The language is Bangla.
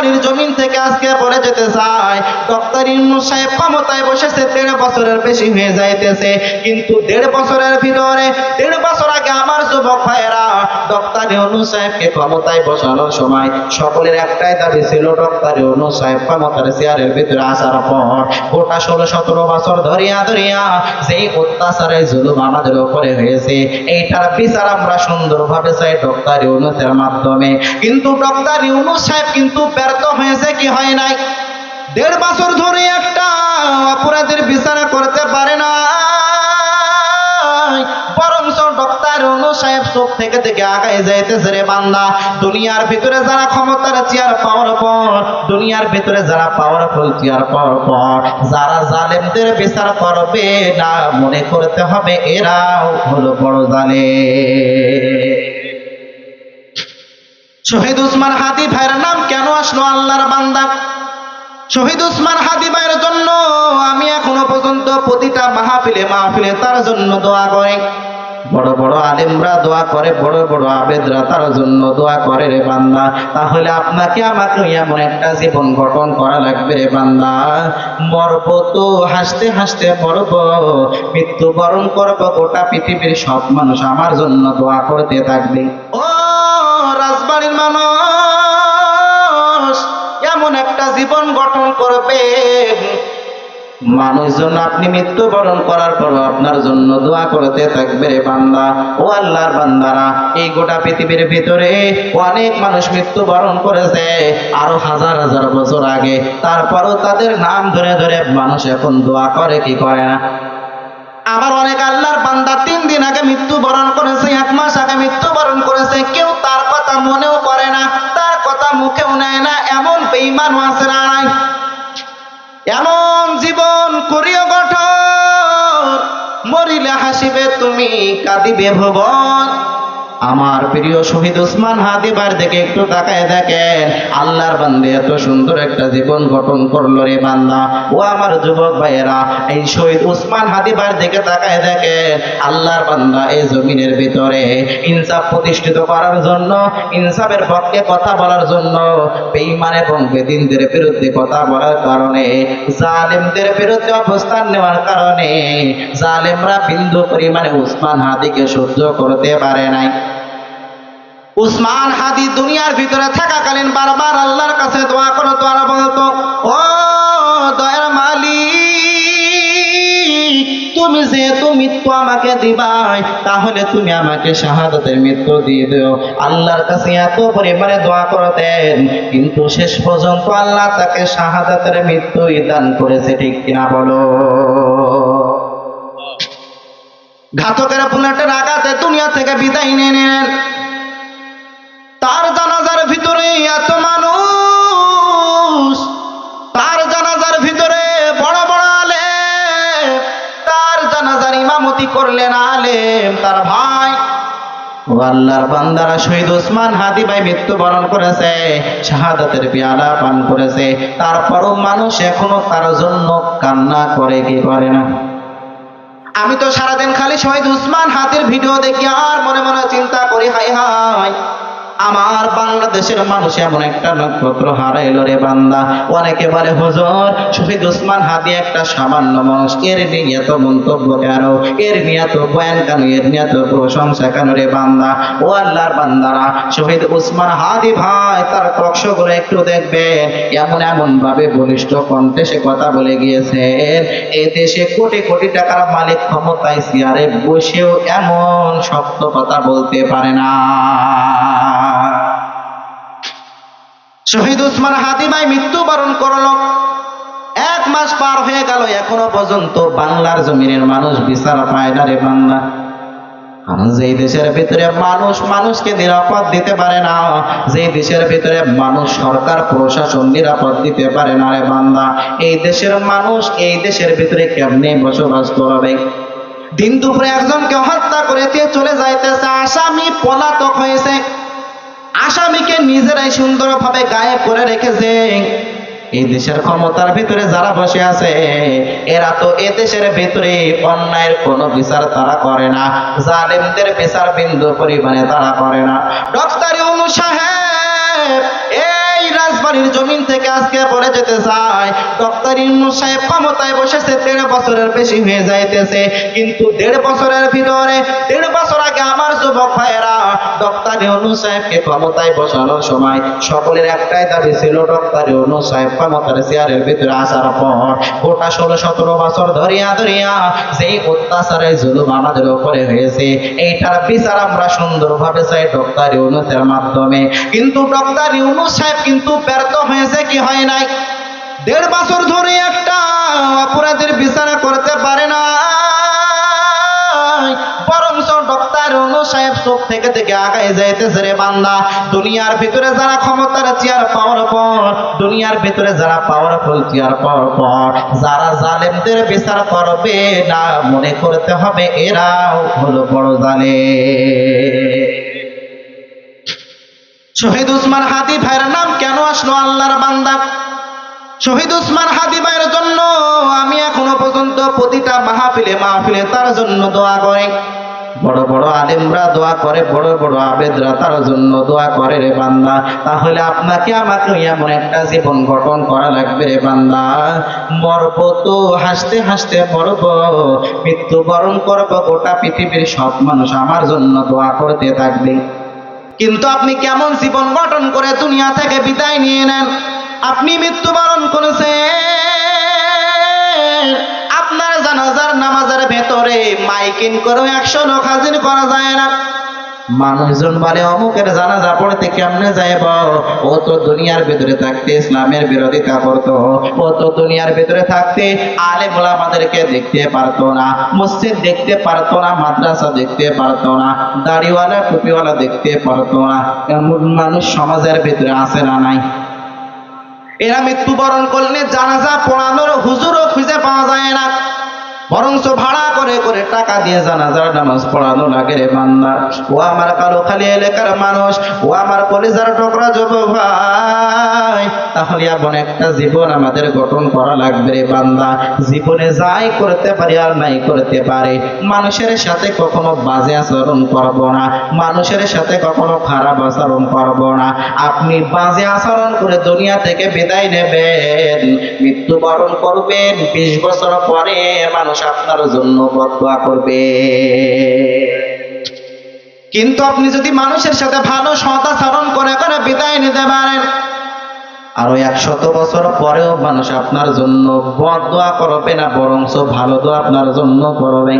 রাজবাড়ির জমিন থেকে আজকে বলে যেতে চাই, ডক্টর ইউনূস সাহেব ক্ষমতায় বসেছে 1.5 বছরের বেশি হয়ে যাইতেছে, কিন্তু 1.5 বছরের ভিতরে 1.5 বছর আগে আমার যুবক ভাইয়েরা ডক্টর ইউনূস সাহেবকে ক্ষমতায় বসানোর সময় সকলের একটাই দাবি ছিল, ডক্টর ইউনূস সাহেব ক্ষমতার চেয়ারের ভিতরে আসার পর গোটা 16-17 বছর ধরিয়া যেই অত্যাচারের জুলুম আমাদের উপরে হয়েছে এইটার বিচার আমরা সুন্দরভাবে চাই ডক্টর ইউনূসের মাধ্যমে। কিন্তু ডক্টর ইউনূস সাহেব কিন্তু ব্যর্থ হয়েছে কি হয় নাই? 1.5 বছর ধরে একটা অপরাধের বিচার করতে পারে না, বরঞ্চ ডক্টর ইউনূস সাহেব চোখ থেকে আগায় যাইতেছে রে বান্দা। দুনিয়ার ভিতরে যারা ক্ষমতার চেয়ার পাওয়ার পর, দুনিয়ার ভিতরে যারা পাওয়ারফুল চেয়ার পাওয়ার পর যারা জালেমদের বিচার করবে না, মনে করতে হবে এরাও হলো বড় জালেম। শহীদ উসমান হাদী ভাইয়ের নাম কেন আসলো? আল্লাহর বান্দা শহীদ উসমান হাদী ভাইয়ের জন্য আমি এখনো পর্যন্ত প্রতিটা মাহফিলে তার জন্য দোয়া করি। বড় বড় আলেমরা দোয়া করে, বড় বড় আবেদরা তার জন্য দোয়া করে রে বান্দা। তাহলে আপনাকে আমাকে এমন একটা জীবন গঠন করা লাগবে রে বান্দা, মরব তো হাসতে হাসতে মরব, মৃত্যুবরণ করব, গোটা পৃথিবীর সব মানুষ আমার জন্য দোয়া করতে থাকবে। ও রাজবাড়ির মানুষ, এমন একটা জীবন গঠন করবে মানুষজন আপনি মৃত্যুবরণ করার পর আপনার জন্য দোয়া করতে থাকবে রে বান্দা। ও আল্লাহর বান্দারা, এই গোটা পৃথিবীর ভিতরে অনেক মানুষ মৃত্যুবরণ করেছে আরো হাজার হাজার বছর আগে, তারপরও তাদের নাম ধরে ধরে মানুষ এখন দোয়া করে কি করে না? আবার অনেক আল্লাহর বান্দা 3 দিন আগে মৃত্যুবরণ করেছে, 1 মাস আগে মৃত্যুবরণ করেছে, কেউ তার কথা মনেও করে না, তার কথা মুখেও নেয় না, এমন বেঈমানও আছে না নাই? এমন জীবন করিও গঠন, মরিলে হাসিবে তুমি, কাঁদিবে ভুবন। আমার প্রিয় শহীদ উসমান হাদী ভাইয়ের দিকে একটু তাকায় দেখেন, আল্লাহর বান্দা এত সুন্দর একটা জীবন গঠন করলো রে বান্দা। ও আমার যুবক ভাইয়েরা, এই শহীদ উসমান হাদী ভাইয়ের দিকে তাকায় দেখেন, আল্লাহর বান্দা এই জমিনের ভিতরে ইনসাফ প্রতিষ্ঠিত করার জন্য, ইনসাফের পক্ষে কথা বলার জন্য, বেঈমান এবং বেদিনদের বিরুদ্ধে কথা বলার কারণে, জালেমদের বিরুদ্ধে অবস্থান নেওয়ার কারণে জালেমরা বিন্দু পরিমাণে উসমান হাদীকে সহ্য করতে পারে নাই। উসমান হাদী দুনিয়ার ভিতরে থাকাকালীন বারবার আল্লাহর কাছে দোয়া করতো আর বলতো, ও দয়ার মালিক, তুমি যেহেতু মৃত্যু আমাকে দিবাই, তাহলে তুমি আমাকে শাহাদাতের মৃত্যু দিয়ে দিও। আল্লাহর কাছে এত পরিমাণে দোয়া করতেন, কিন্তু শেষ পর্যন্ত আল্লাহ তাকে শাহাদাতের মৃত্যু দান করেছে, ঠিক কিনা বলো? ঘাতকের বুলেটের আঘাতে দুনিয়া থেকে বিদায় নিয়ে নেন। তার জানাজার ভিতরে এত মানুষ, তার জানাজার ভিতরে বড় বড় আলেম, তার জানাজার ইমামতি করলেন আলেম তার ভাই। ও আল্লাহর বান্দারা, শহীদ উসমান হাদী ভাই মৃত্যুবরণ করেছে, শাহাদাতের পেয়ালা পান করেছে, তারপরও মানুষ এখনো তার জন্য কান্না করে কি করে না? আমি তো সারাদিন খালি শহীদ উসমান হাদীর ভিডিও দেখি আর মনে মনে চিন্তা করি, হাই হাই, আমার বাংলাদেশের মানুষ এমন একটা নক্ষত্র হারাইল রে বান্দা। অনেকে বলে, হুজুর শহীদ উসমান হাদী একটা সামান্য মানুষ, এর নিয়ে এত মন্তব্য কেন, এর নিয়ে এত বয়ান কেন, এর নিয়ে এত প্রশংসা কেন রে বান্দা? ও আল্লাহর বান্দারা, শহীদ উসমান হাদী ভাই তার টকশোগুলো একটু দেখবেন, এমন ভাবে বলিষ্ঠ কণ্ঠে সে কথা বলে গিয়েছেন, এই দেশে কোটি কোটি টাকার মালিক ক্ষমতায় চেয়ারে বসেও এমন শক্ত কথা বলতে পারে না। শহীদ উসমান হাদী ভাই মৃত্যুবরণ করল, 1 মাস পার হয়ে গেল, এখনো পর্যন্ত বাংলার জমিনের মানুষ বিচার পায় না রে বাংলা। কারণ যে দেশের ভিতরে মানুষ মানুষকে নিরাপদ দিতে পারে না, যে দেশের ভিতরে মানুষ সরকার প্রশাসন নিরাপদ দিতে পারে না রে বান্দা, এই দেশের মানুষ এই দেশের ভিতরে কেমনে বসবাস করবে? দিন দুপুরে একজনকে হত্যা করে দিয়ে চলে যাইতেছে, আসামি পলাতক হয়েছে, আসামিকে নিজেরাই সুন্দরভাবে গায়েব করে রেখেছে। এই দেশের ক্ষমতার ভিতরে যারা বসে আছে, এরা তো এ দেশের ভিতরে অন্যায়ের কোনো বিচার তারা করে না, জালেমদের বিচার বিন্দু পরিমাণে তারা করে না। ডক্টর ইউনূস সাহেব এই রাজবাড়ি দুনিয়ার জমিন থেকে আজকে পড়ে যেতে চায়। ডক্টর ইউনূস সাহেব ক্ষমতায় বসেছে 1.5 বছরের বেশি হয়ে যাইতেছে, কিন্তু 1.5 বছরের ভিতরে 1.5 বছর আগে আমার যুবক ভাইয়েরা ডক্টর ইউনূস সাহেবকে ক্ষমতায় বসানোর সময় সকলের একটাই দাবি ছিল, ডক্টর ইউনূস সাহেব ক্ষমতার চেয়ারের ভিতরে আসার পর গোটা 16-17 বছর ধরিয়া যেই অত্যাচারের জুলুম আমাদের উপরে হয়েছে এইটার বিচার আমরা সুন্দরভাবে চাই ডক্টর ইউনূসের মাধ্যমে। কিন্তু ডক্টর ইউনূস সাহেব কিন্তু ব্যর্থ হয়েছে কি হয় নাই? 1.5 বছর ধরে একটা অপরাধের বিচার করতে পারে না, বরঞ্চ ডক্টর ইউনূস সাহেব চোখ থেকে আগায় যাইতেছে রে বান্দা। দুনিয়ার ভিতরে যারা ক্ষমতার চেয়ার পাওয়ার পর, দুনিয়ার ভিতরে যারা পাওয়ারফুল চেয়ার পাওয়ার পর যারা জালেমদের বিচার করবে না, মনে করতে হবে এরাও হলো বড় জালেম। শহীদ উসমান হাদী ভাইয়ের নাম কেন আসলো? আল্লাহর বান্দা শহীদ উসমান হাদী ভাইয়ের জন্য আমি এখনো পর্যন্ত প্রতিটা মাহফিলে তার জন্য দোয়া করি। বড় বড় আলেমরা দোয়া করে, বড় বড় আবেদরা তার জন্য দোয়া করে রে বান্দা। তাহলে আপনাকে আমাকে এমন একটা জীবন গঠন করা লাগবে রে বান্দা, মরব তো হাসতে হাসতে মরব, মৃত্যুবরণ করব, গোটা পৃথিবীর সব মানুষ আমার জন্য দোয়া করতে থাকবে। কিন্তু আপনি কেমন জীবন গঠন করে দুনিয়া থেকে বিদায় নিয়ে নেন? আপনি মৃত্যুবরণ করেছেন, আপনার জানাজার নামাজের ভেতরে মাইকিং করে 100 লোক হাজির করা যায় না। মানুষজন বলে অমুকের জানাজা পড়তে কেমনে যাইব, ও তো দুনিয়ার ভিতরে থাকতে ইসলামের বিরোধিতা করত, ও তো দুনিয়ার ভিতরে থাকতে আলেম ওলামাদেরকে দেখতে পারতো না, মসজিদ দেখতে পারতো না, মাদ্রাসা দেখতে পারতো না, দাড়িওয়ালা টুপিওয়ালা দেখতে পারতো না। এমন মানুষ সমাজের ভিতরে আছে না নাই? এরা মৃত্যুবরণ করলে জানাজা পড়ানোর হুজুরও খুঁজে পাওয়া যায় না, বরঞ্চ ভাড়া করে করে টাকা দিয়ে জানাজার নামাজ পড়ানো লাগে রে বান্দা। ও আমার কালোখালী এলাকার মানুষ, ও আমার কলিজার টুকরা যুবক ভাই, তাহলে এমন একটা জীবন আমাদের গঠন করা লাগবে রে বান্দা। জীবনে যাই করতে পারি আর নাই করতে পারে, মানুষের সাথে কখনো বাজে আচরণ করব না, মানুষের সাথে কখনো খারাপ আচরণ করব না। আপনি বাজে আচরণ করে দুনিয়া থেকে বিদায় নেবেন, মৃত্যুবরণ করবেন, 20 বছর পরে মানুষ আপনার জন্য বদদোয়া করবে। কিন্তু আপনি যদি মানুষের সাথে ভালো সৎ আচরণ করে করে বিদায় নিতে পারেন, আরো 100 বছর পরেও মানুষ আপনার জন্য বদদোয়া করবে না, বরঞ্চ ভালো দোয়া আপনার জন্য করবে।